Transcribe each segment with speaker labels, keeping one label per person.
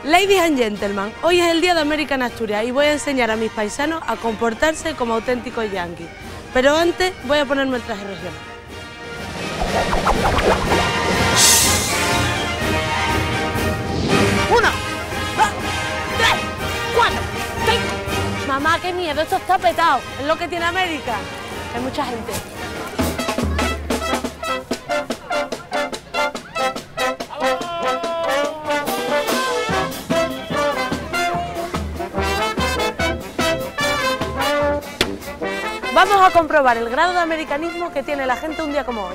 Speaker 1: Ladies and gentlemen, hoy es el día de América en Asturias y voy a enseñar a mis paisanos a comportarse como auténticos yanquis. Pero antes voy a ponerme el traje regional. 1, 2, 3, 4, 5. Mamá, qué miedo, esto está petado. Es lo que tiene América. Hay mucha gente. Vamos a comprobar el grado de americanismo que tiene la gente un día como hoy.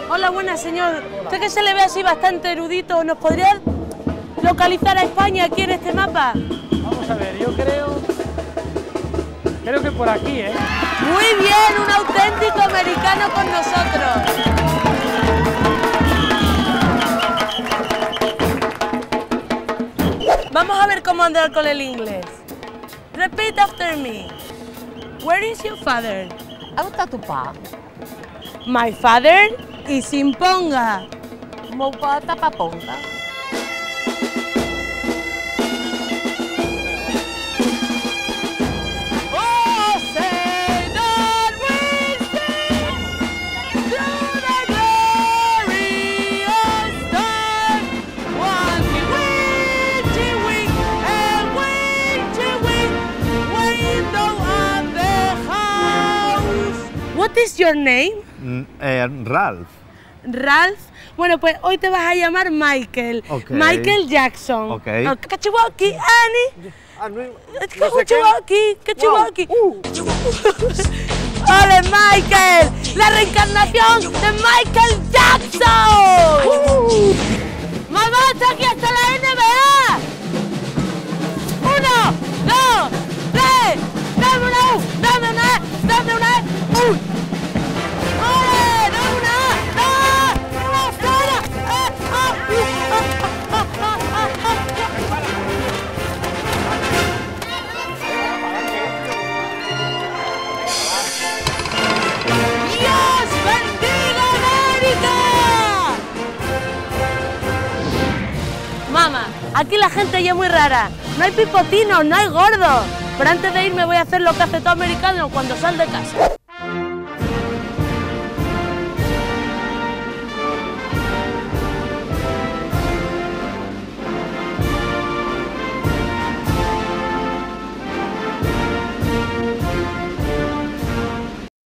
Speaker 1: Hola, buenas, señor. Usted que se le ve así bastante erudito, ¿nos podría localizar a España aquí en este mapa?
Speaker 2: Vamos a ver, yo creo que por aquí, ¿eh?
Speaker 1: Muy bien, un auténtico americano con nosotros. Vamos a ver cómo andar con el inglés. Repeat after me. Where is your father?
Speaker 3: ¿Dónde está tu pa?
Speaker 1: My father is in Ponga.
Speaker 3: Meu pa está pa Ponga.
Speaker 1: Oh, say that we sing through the glorious time. One witchy-wing and witchy-wing, window of the house. What is your name?
Speaker 4: Ralph.
Speaker 1: Ralph. Bueno, pues hoy te vas a llamar Michael.
Speaker 4: Okay.
Speaker 1: Michael Jackson.
Speaker 4: Okay.
Speaker 1: Cachiwaki, Annie. Cachiwaki. ¡Ole, Michael! ¡La reencarnación de Michael Jackson! ¡Mamá, está aquí hasta la NBA! 1, 2, 3. ¡Dame una U! ¡Dame una E! ¡Dame una E! ¡Uy! ¡Ole! ¡Dame una A! ¡Dios bendiga América! Mamá, aquí la gente ya es muy rara. No hay pipotinos, no hay gordos. Pero antes de irme voy a hacer lo que hace todo americano cuando sale de casa.